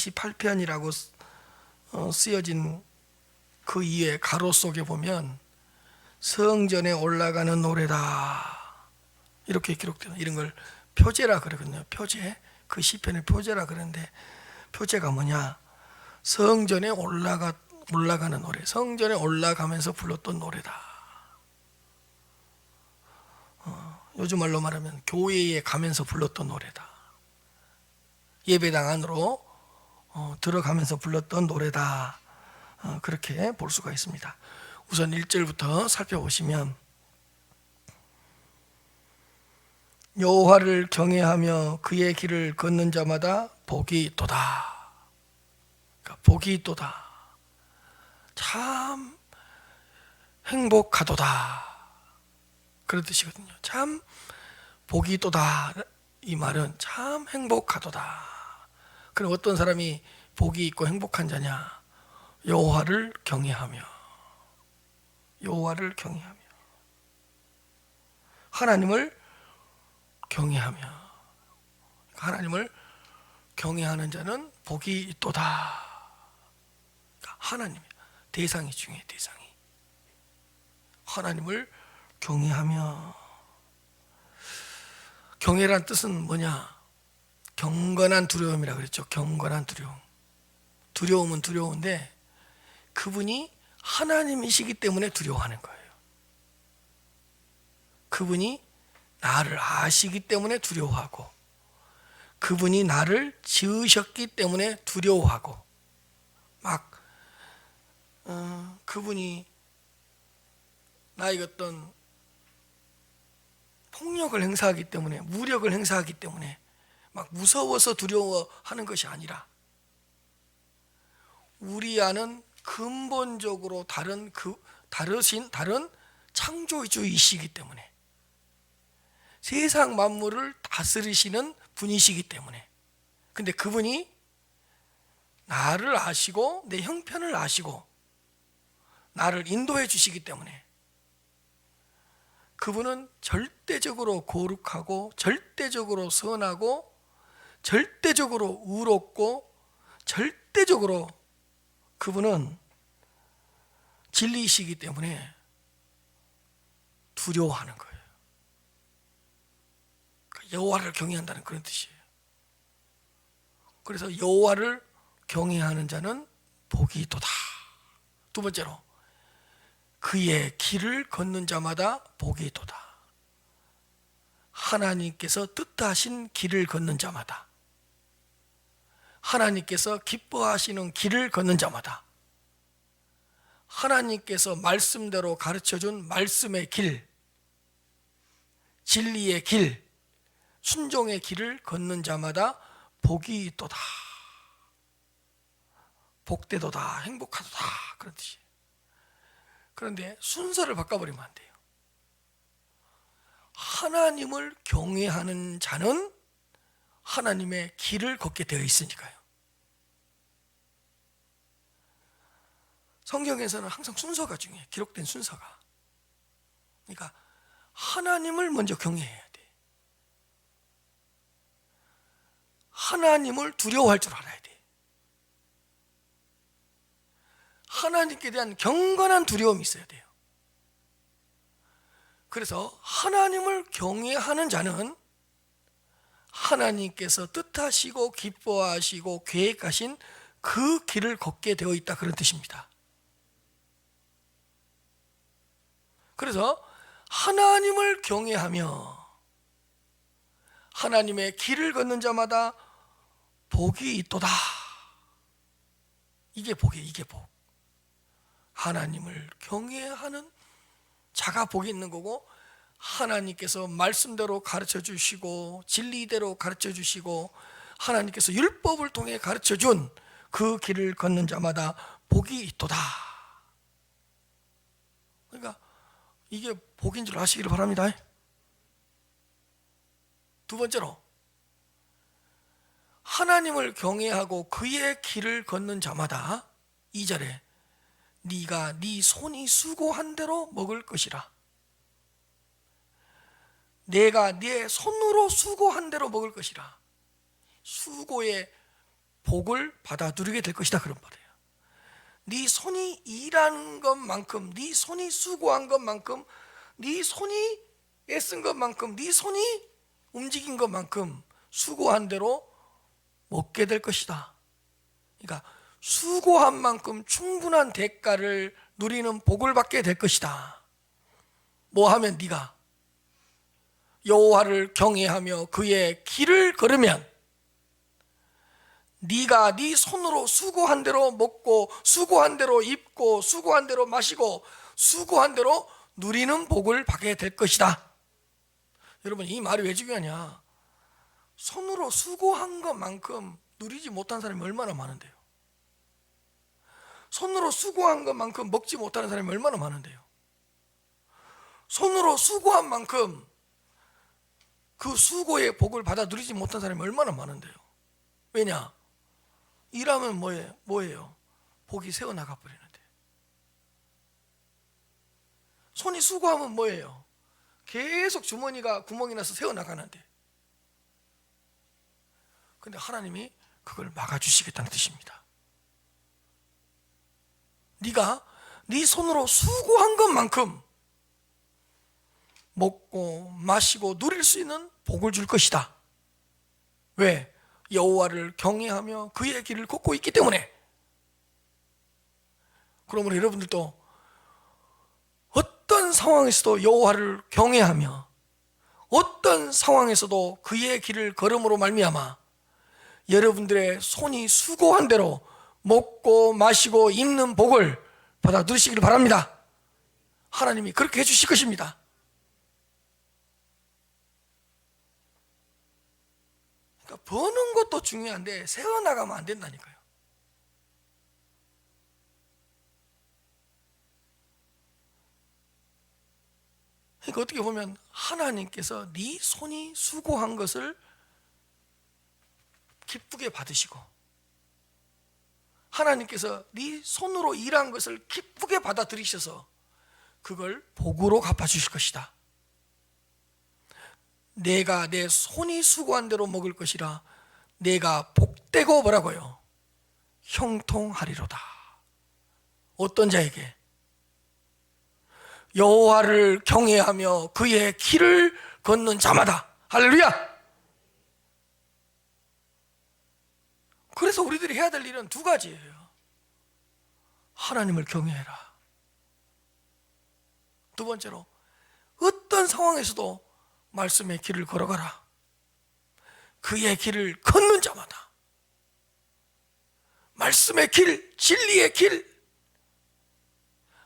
28편이라고 쓰여진 그 이에 가로 속에 보면 성전에 올라가는 노래다 이렇게 기록되는, 이런 걸 표제라 그러거든요. 표제, 그 시편의 표제라 그러는데, 표제가 뭐냐? 성전에 올라가는 노래, 성전에 올라가면서 불렀던 노래다. 요즘 말로 말하면 교회에 가면서 불렀던 노래다. 예배당 안으로 들어가면서 불렀던 노래다. 그렇게 볼 수가 있습니다. 우선 1절부터 살펴보시면, 여호와를 경외하며 그의 길을 걷는 자마다 복이 있도다. 그러니까 복이 있도다. 참 행복하도다. 그런 뜻이거든요. 참 복이 있도다. 이 말은 참 행복하도다. 그럼 어떤 사람이 복이 있고 행복한 자냐? 여호와를 경외하며, 여호와를 경외하며, 하나님을 경외하며, 하나님을 경외하는 자는 복이 있도다. 하나님, 대상이 중요해. 대상이 하나님을 경외하며. 경외란 뜻은 뭐냐? 경건한 두려움이라 그랬죠. 경건한 두려움. 두려움은 두려운데 그분이 하나님이시기 때문에 두려워하는 거예요. 그분이 나를 아시기 때문에 두려워하고, 그분이 나를 지으셨기 때문에 두려워하고, 막 그분이 나에게 어떤 폭력을 행사하기 때문에, 무력을 행사하기 때문에 막 무서워서 두려워하는 것이 아니라, 우리 안은 근본적으로 다른 다른 창조주이시기 때문에, 세상 만물을 다스리시는 분이시기 때문에, 근데 그분이 나를 아시고 내 형편을 아시고 나를 인도해 주시기 때문에, 그분은 절대적으로 거룩하고 절대적으로 선하고 절대적으로 의롭고 절대적으로 그분은 진리이시기 때문에 두려워하는 거예요. 여호와를 경외한다는 그런 뜻이에요. 그래서 여호와를 경외하는 자는 복이 있도다. 두 번째로, 그의 길을 걷는 자마다 복이 있도다. 하나님께서 뜻하신 길을 걷는 자마다, 하나님께서 기뻐하시는 길을 걷는 자마다, 하나님께서 말씀대로 가르쳐준 말씀의 길, 진리의 길, 순종의 길을 걷는 자마다 복이 있도다. 복되도다, 행복하도다, 그런 뜻이에요. 그런데 순서를 바꿔버리면 안 돼요. 하나님을 경외하는 자는 하나님의 길을 걷게 되어 있으니까요. 성경에서는 항상 순서가 중요해요. 기록된 순서가. 그러니까 하나님을 먼저 경외해야 돼. 하나님을 두려워할 줄 알아야 돼. 하나님께 대한 경건한 두려움이 있어야 돼요. 그래서 하나님을 경외하는 자는 하나님께서 뜻하시고 기뻐하시고 계획하신 그 길을 걷게 되어 있다, 그런 뜻입니다. 그래서 하나님을 경외하며 하나님의 길을 걷는 자마다 복이 있도다. 이게 복이에요. 이게 복. 하나님을 경외하는 자가 복이 있는 거고, 하나님께서 말씀대로 가르쳐 주시고 진리대로 가르쳐 주시고 하나님께서 율법을 통해 가르쳐 준 그 길을 걷는 자마다 복이 있도다. 그러니까 이게 복인 줄 아시기를 바랍니다. 두 번째로, 하나님을 경외하고 그의 길을 걷는 자마다 2절에 네가 네 손이 수고한 대로 먹을 것이라. 내가 네 손으로 수고한 대로 먹을 것이라. 수고의 복을 받아 누리게 될 것이다, 그런 말이에요. 네 손이 일한 것만큼, 네 손이 수고한 것만큼, 네 손이 애쓴 것만큼, 네 손이 움직인 것만큼 수고한 대로 먹게 될 것이다. 그러니까 수고한 만큼 충분한 대가를 누리는 복을 받게 될 것이다. 뭐 하면? 네가 여호와를 경외하며 그의 길을 걸으면, 네가 네 손으로 수고한 대로 먹고 수고한 대로 입고 수고한 대로 마시고 수고한 대로 누리는 복을 받게 될 것이다. 여러분, 이 말이 왜 중요하냐? 손으로 수고한 것만큼 누리지 못한 사람이 얼마나 많은데요. 손으로 수고한 것만큼 먹지 못하는 사람이 얼마나 많은데요. 손으로 수고한 만큼 그 수고의 복을 받아 누리지 못한 사람이 얼마나 많은데요. 왜냐? 일하면 뭐예요? 복이 새어나가 버리는데. 손이 수고하면 뭐예요? 계속 주머니가 구멍이 나서 새어나가는데. 근데 하나님이 그걸 막아주시겠다는 뜻입니다. 네가 네 손으로 수고한 것만큼 먹고 마시고 누릴 수 있는 복을 줄 것이다. 왜? 여호와를 경외하며 그의 길을 걷고 있기 때문에. 그러므로 여러분들도 어떤 상황에서도 여호와를 경외하며 어떤 상황에서도 그의 길을 걸음으로 말미암아 여러분들의 손이 수고한 대로 먹고 마시고 입는 복을 받아 누리시기를 바랍니다. 하나님이 그렇게 해주실 것입니다. 그러니까 버는 것도 중요한데 세어나가면 안 된다니까요. 그러니까 어떻게 보면 하나님께서 네 손이 수고한 것을 기쁘게 받으시고, 하나님께서 네 손으로 일한 것을 기쁘게 받아들이셔서 그걸 복으로 갚아주실 것이다. 내가 내 손이 수고한 대로 먹을 것이라 내가 복되고 뭐라고요? 형통하리로다. 어떤 자에게? 여호와를 경외하며 그의 길을 걷는 자마다. 할렐루야. 그래서 우리들이 해야 될 일은 두 가지예요. 하나님을 경외해라. 두 번째로 어떤 상황에서도 말씀의 길을 걸어가라. 그의 길을 걷는 자마다. 말씀의 길, 진리의 길,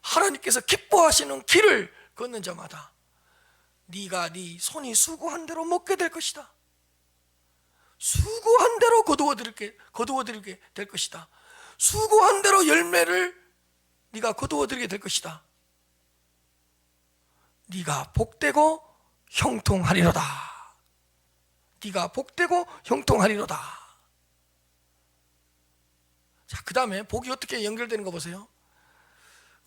하나님께서 기뻐하시는 길을 걷는 자마다 네가 네 손이 수고한 대로 먹게 될 것이다. 수고한 대로 거두어들게 될 것이다. 수고한 대로 열매를 네가 거두어들게 될 것이다. 네가 복되고 형통하리로다. 네가 복되고 형통하리로다. 자, 그 다음에 복이 어떻게 연결되는 거 보세요.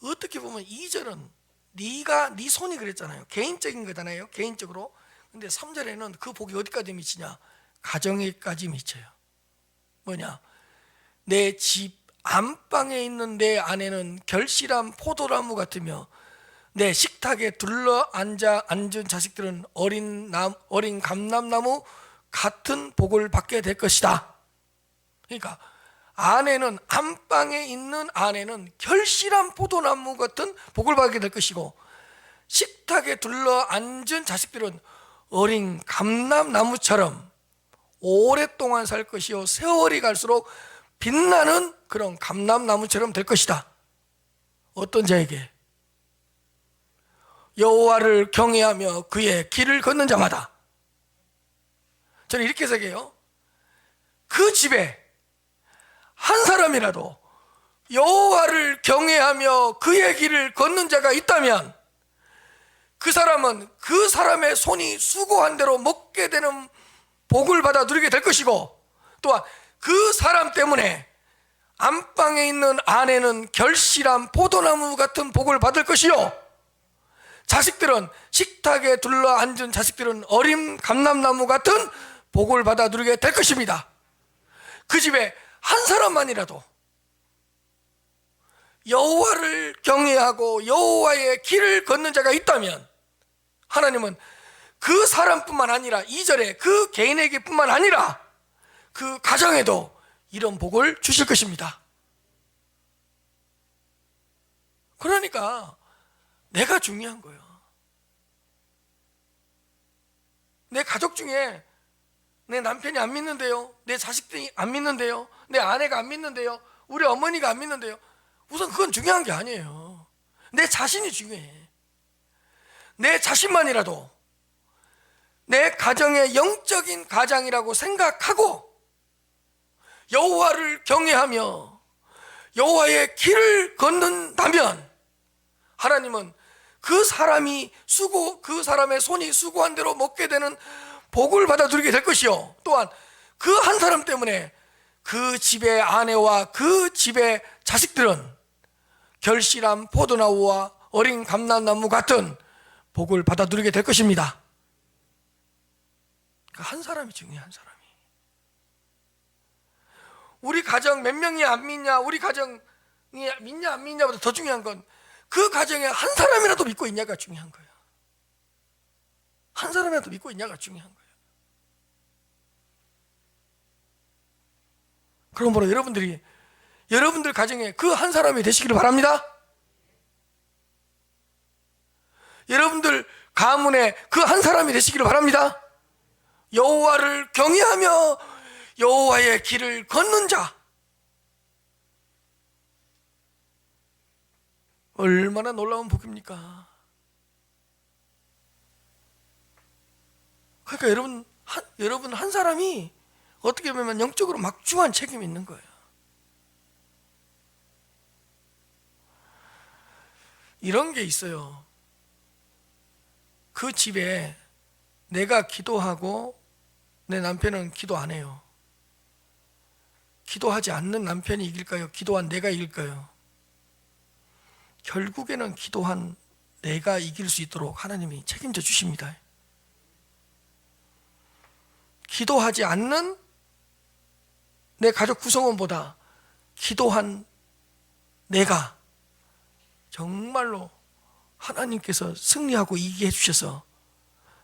어떻게 보면 2절은 네가 네 손이 그랬잖아요. 개인적인 거잖아요. 개인적으로. 근데 3절에는 그 복이 어디까지 미치냐? 가정에까지 미쳐요. 뭐냐? 내 집 안방에 있는 내 아내는 결실한 포도나무 같으며 내 식탁에 앉은 자식들은 어린 감람나무 같은 복을 받게 될 것이다. 그러니까 아내는, 안방에 있는 아내는 결실한 포도나무 같은 복을 받게 될 것이고, 식탁에 앉은 자식들은 어린 감람나무처럼 오랫동안 살 것이요 세월이 갈수록 빛나는 그런 감람나무처럼 될 것이다. 어떤 자에게? 여호와를 경외하며 그의 길을 걷는 자마다. 저는 이렇게 생각해요. 그 집에 한 사람이라도 여호와를 경외하며 그의 길을 걷는 자가 있다면 그 사람은 그 사람의 손이 수고한 대로 먹게 되는 복을 받아 누리게 될 것이고, 또한 그 사람 때문에 안방에 있는 아내는 결실한 포도나무 같은 복을 받을 것이요, 자식들은, 식탁에 앉은 자식들은 어린 감람나무 같은 복을 받아 누리게 될 것입니다. 그 집에 한 사람만이라도 여호와를 경외하고 여호와의 길을 걷는 자가 있다면 하나님은 그 사람뿐만 아니라 2절에 그 개인에게 뿐만 아니라 그 가정에도 이런 복을 주실 것입니다. 그러니까 내가 중요한 거예요. 내 가족 중에 내 남편이 안 믿는데요, 내 자식들이 안 믿는데요, 내 아내가 안 믿는데요, 우리 어머니가 안 믿는데요. 우선 그건 중요한 게 아니에요. 내 자신이 중요해. 내 자신만이라도 내 가정의 영적인 가장이라고 생각하고 여호와를 경외하며 여호와의 길을 걷는다면 하나님은 그 사람의 손이 수고한 대로 먹게 되는 복을 받아 누리게 될 것이요, 또한 그 한 사람 때문에 그 집의 아내와 그 집의 자식들은 결실한 포도나무와 어린 감람나무 같은 복을 받아 누리게 될 것입니다. 한 사람이 중요해. 한 사람이. 우리 가정 몇 명이 안 믿냐, 우리 가정이 믿냐 안 믿냐보다 더 중요한 건 그 가정에 한 사람이라도 믿고 있냐가 중요한 거예요. 한 사람이라도 믿고 있냐가 중요한 거예요. 그러므로 여러분들 가정에 그 한 사람이 되시기를 바랍니다. 여러분들 가문에 그 한 사람이 되시기를 바랍니다. 여호와를 경외하며 여호와의 길을 걷는 자. 얼마나 놀라운 복입니까? 그러니까 여러분 한 사람이 어떻게 보면 영적으로 막중한 책임이 있는 거예요. 이런 게 있어요. 그 집에 내가 기도하고 내 남편은 기도 안 해요. 기도하지 않는 남편이 이길까요? 기도한 내가 이길까요? 결국에는 기도한 내가 이길 수 있도록 하나님이 책임져 주십니다. 기도하지 않는 내 가족 구성원보다 기도한 내가 정말로 하나님께서 승리하고 이기게 해주셔서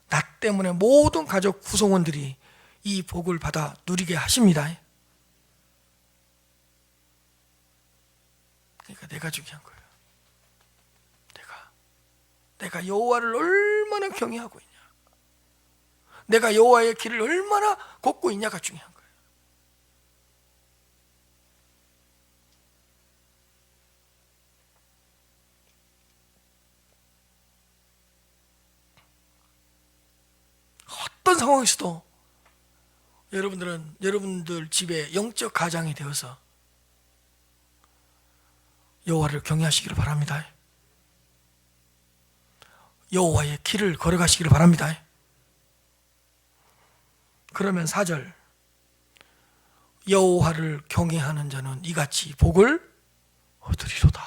나 때문에 모든 가족 구성원들이 이 복을 받아 누리게 하십니다. 그러니까 내가 중요한 거예요. 내가 여호와를 얼마나 경외하고 있냐, 내가 여호와의 길을 얼마나 걷고 있냐가 중요한 거예요. 어떤 상황에서도 여러분들 집에 영적 가장이 되어서 여호와를 경외하시기를 바랍니다. 여호와의 길을 걸어가시기를 바랍니다. 그러면 4절, 여호와를 경외하는 자는 이같이 복을 얻으리로다.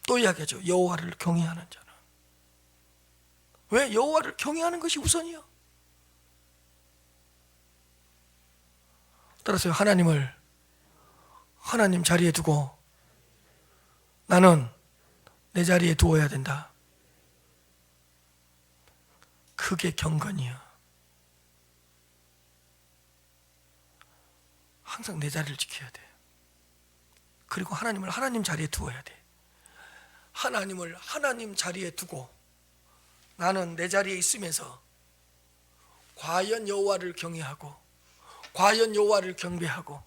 또 이야기하죠. 여호와를 경외하는 자는. 왜? 여호와를 경외하는 것이 우선이요. 따라서 하나님 자리에 두고 나는 내 자리에 두어야 된다. 그게 경건이야. 항상 내 자리를 지켜야 돼. 그리고 하나님을 하나님 자리에 두어야 돼. 하나님을 하나님 자리에 두고 나는 내 자리에 있으면서 과연 여호와를 경외하고 과연 여호와를 경배하고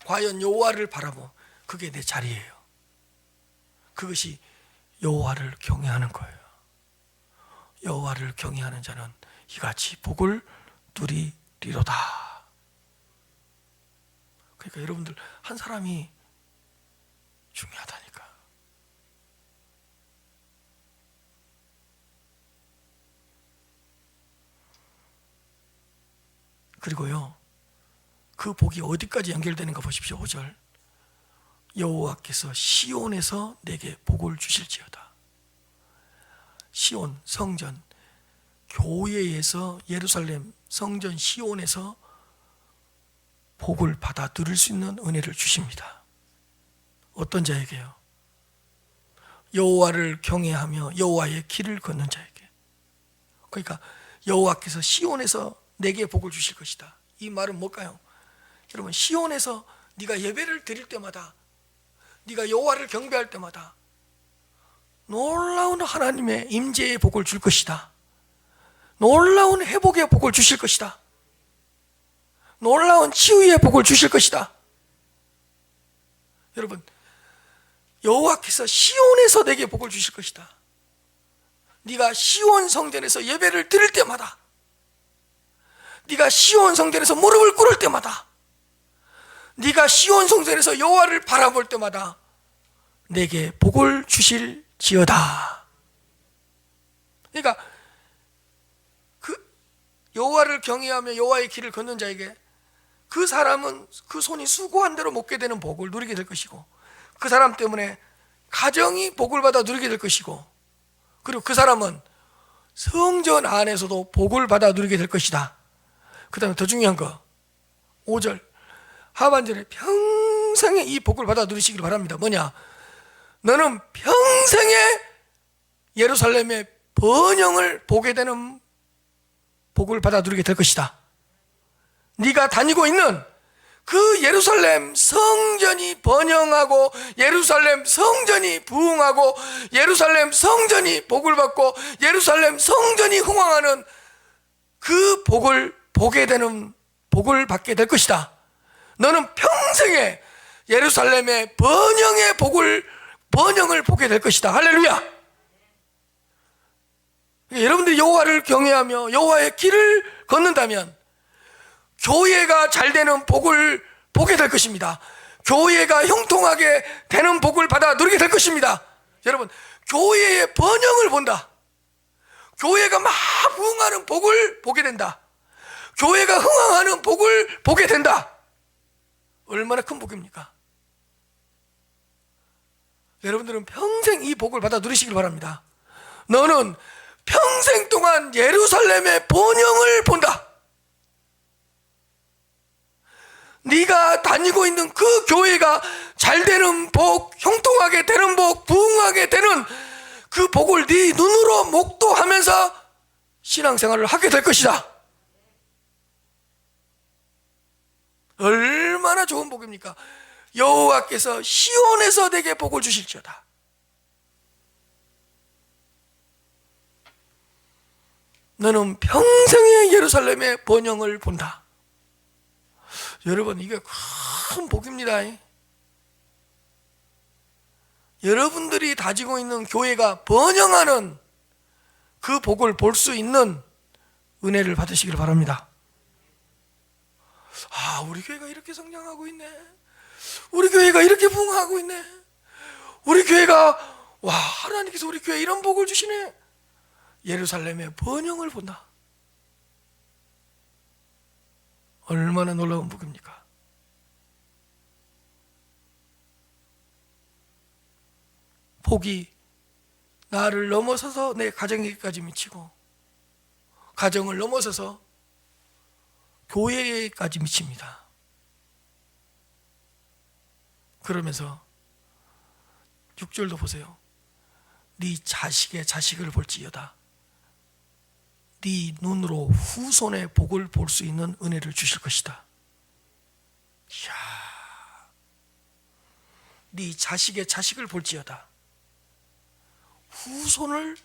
과연 여호와를 바라보, 그게 내 자리예요. 그것이 여호와를 경외하는 거예요. 여호와를 경외하는 자는 이같이 복을 누리리로다. 그러니까 여러분들 한 사람이 중요하다니까. 그리고요, 그 복이 어디까지 연결되는가 보십시오. 5절, 여호와께서 시온에서 내게 복을 주실지어다. 시온, 성전, 교회에서, 예루살렘 성전 시온에서 복을 받아 누릴 수 있는 은혜를 주십니다. 어떤 자에게요? 여호와를 경외하며 여호와의 길을 걷는 자에게. 그러니까 여호와께서 시온에서 내게 복을 주실 것이다. 이 말은 뭘까요? 여러분, 시온에서 네가 예배를 드릴 때마다, 네가 여호와를 경배할 때마다 놀라운 하나님의 임재의 복을 줄 것이다. 놀라운 회복의 복을 주실 것이다. 놀라운 치유의 복을 주실 것이다. 여러분, 여호와께서 시온에서 내게 복을 주실 것이다. 네가 시온 성전에서 예배를 드릴 때마다, 네가 시온 성전에서 무릎을 꿇을 때마다, 네가 시온 성전에서 여호와를 바라볼 때마다 내게 복을 주실지어다. 그러니까 그 여호와를 경외하며 여호와의 길을 걷는 자에게 그 사람은 그 손이 수고한 대로 먹게 되는 복을 누리게 될 것이고, 그 사람 때문에 가정이 복을 받아 누리게 될 것이고, 그리고 그 사람은 성전 안에서도 복을 받아 누리게 될 것이다. 그 다음에 더 중요한 거 5절 하반절에 평생에 이 복을 받아 누리시길 바랍니다. 뭐냐? 너는 평생에 예루살렘의 번영을 보게 되는 복을 받아 누리게 될 것이다. 네가 다니고 있는 그 예루살렘 성전이 번영하고, 예루살렘 성전이 부흥하고, 예루살렘 성전이 복을 받고, 예루살렘 성전이 흥왕하는 그 복을 보게 되는 복을 받게 될 것이다. 너는 평생에 예루살렘의 번영을 보게 될 것이다. 할렐루야. 여러분들이 여호와를 경외하며 여호와의 길을 걷는다면 교회가 잘 되는 복을 보게 될 것입니다. 교회가 형통하게 되는 복을 받아 누리게 될 것입니다. 여러분, 교회의 번영을 본다. 교회가 막 부흥하는 복을 보게 된다. 교회가 흥왕하는 복을 보게 된다. 얼마나 큰 복입니까? 여러분들은 평생 이 복을 받아 누리시길 바랍니다. 너는 평생 동안 예루살렘의 번영을 본다. 네가 다니고 있는 그 교회가 잘 되는 복, 형통하게 되는 복, 부흥하게 되는 그 복을 네 눈으로 목도하면서 신앙생활을 하게 될 것이다. 얼마나 좋은 복입니까? 여호와께서 시온에서 내게 복을 주실지어다. 너는 평생의 예루살렘의 번영을 본다. 여러분, 이게 큰 복입니다. 여러분들이 다지고 있는 교회가 번영하는 그 복을 볼 수 있는 은혜를 받으시길 바랍니다. 아, 우리 교회가 이렇게 성장하고 있네. 우리 교회가 이렇게 부흥하고 있네. 우리 교회가, 와, 하나님께서 우리 교회에 이런 복을 주시네. 예루살렘의 번영을 본다. 얼마나 놀라운 복입니까? 복이 나를 넘어서서 내 가정에게까지 미치고, 가정을 넘어서서 교회에까지 미칩니다. 그러면서 6절도 보세요. 네 자식의 자식을 볼지어다. 네 눈으로 후손의 복을 볼 수 있는 은혜를 주실 것이다. 이야, 네 자식의 자식을 볼지어다. 후손을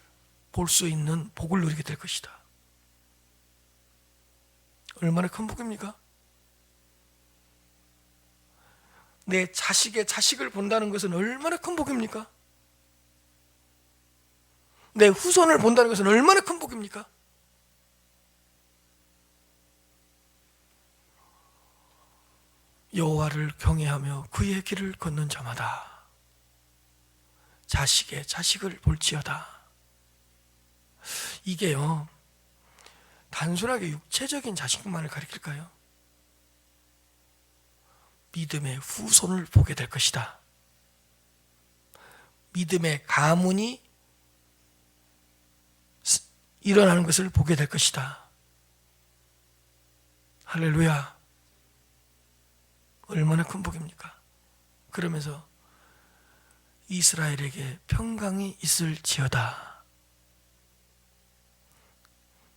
볼 수 있는 복을 누리게 될 것이다. 얼마나 큰 복입니까? 내 자식의 자식을 본다는 것은 얼마나 큰 복입니까? 내 후손을 본다는 것은 얼마나 큰 복입니까? 여호와를 경외하며 그의 길을 걷는 자마다 자식의 자식을 볼지어다. 이게요, 단순하게 육체적인 자식만을 가리킬까요? 믿음의 후손을 보게 될 것이다. 믿음의 가문이 일어나는 것을 보게 될 것이다. 할렐루야. 얼마나 큰 복입니까? 그러면서 이스라엘에게 평강이 있을지어다.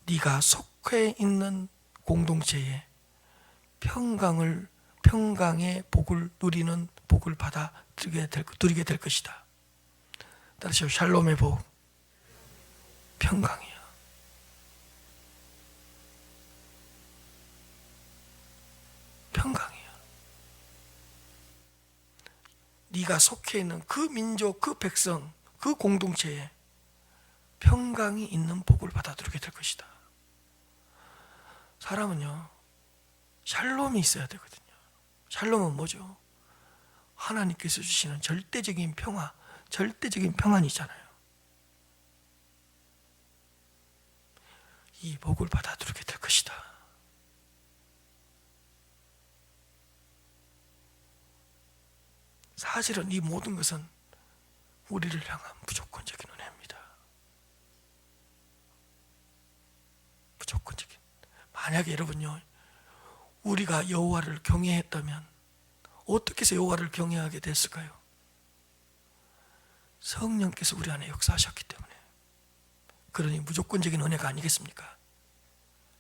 네가 속해 있는 공동체에 평강의 복을 누리는 복을 누리게 될 것이다. 따라서 샬롬의 복, 평강이야. 평강이야. 네가 속해 있는 그 민족, 그 백성, 그 공동체에 평강이 있는 복을 받아들이게 될 것이다. 사람은요, 샬롬이 있어야 되거든요. 샬롬은 뭐죠? 하나님께서 주시는 절대적인 평화, 절대적인 평안이잖아요. 이 복을 받아들이게 될 것이다. 사실은 이 모든 것은 우리를 향한 무조건적인 은혜입니다. 무조건적인. 만약에 여러분요, 우리가 여호와를 경외했다면 어떻게 해서 여호와를 경외하게 됐을까요? 성령께서 우리 안에 역사하셨기 때문에. 그러니 무조건적인 은혜가 아니겠습니까?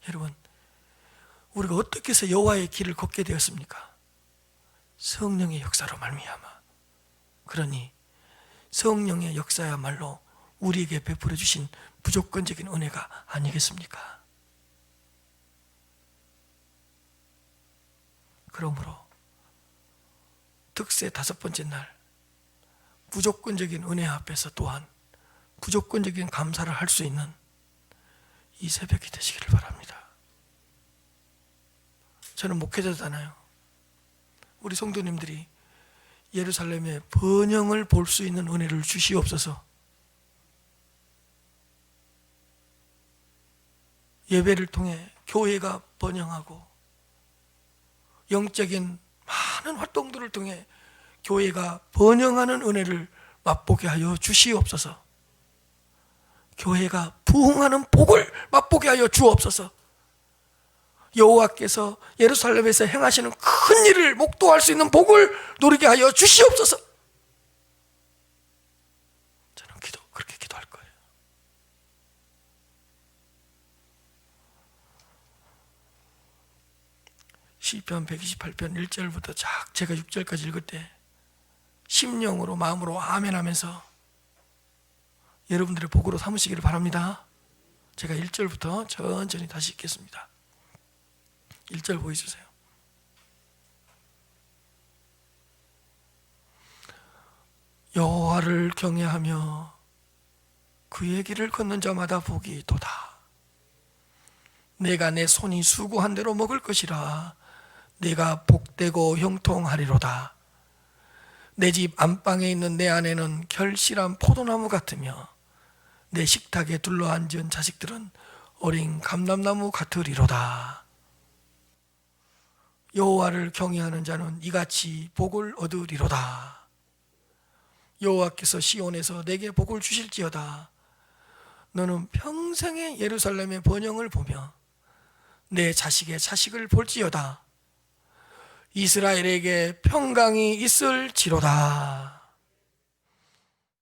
여러분, 우리가 어떻게 해서 여호와의 길을 걷게 되었습니까? 성령의 역사로 말미암아. 그러니 성령의 역사야말로 우리에게 베풀어 주신 무조건적인 은혜가 아니겠습니까? 그러므로 득세 5번째 날, 무조건적인 은혜 앞에서 또한 무조건적인 감사를 할 수 있는 이 새벽이 되시기를 바랍니다. 저는 목회자잖아요. 우리 성도님들이 예루살렘의 번영을 볼 수 있는 은혜를 주시옵소서. 예배를 통해 교회가 번영하고 영적인 많은 활동들을 통해 교회가 번영하는 은혜를 맛보게 하여 주시옵소서. 교회가 부흥하는 복을 맛보게 하여 주옵소서. 여호와께서 예루살렘에서 행하시는 큰 일을 목도할 수 있는 복을 누리게 하여 주시옵소서. 저는 그렇게 기도할 거예요. 시편 128편 1절부터 제가 6절까지 읽을 때 심령으로 마음으로 아멘 하면서 여러분들의 복으로 삼으시기를 바랍니다. 제가 1절부터 천천히 다시 읽겠습니다. 1절 보여주세요. 여호와를 경외하며 그의 길을 걷는 자마다 복이 있도다. 내가 내 손이 수고한 대로 먹을 것이라. 내가 복되고 형통하리로다. 내 집 안방에 있는 내 아내는 결실한 포도나무 같으며 내 식탁에 둘러앉은 자식들은 어린 감람나무 같으리로다. 여호와를 경외하는 자는 이같이 복을 얻으리로다. 여호와께서 시온에서 내게 복을 주실지어다. 너는 평생의 예루살렘의 번영을 보며 내 자식의 자식을 볼지어다. 이스라엘에게 평강이 있을지로다.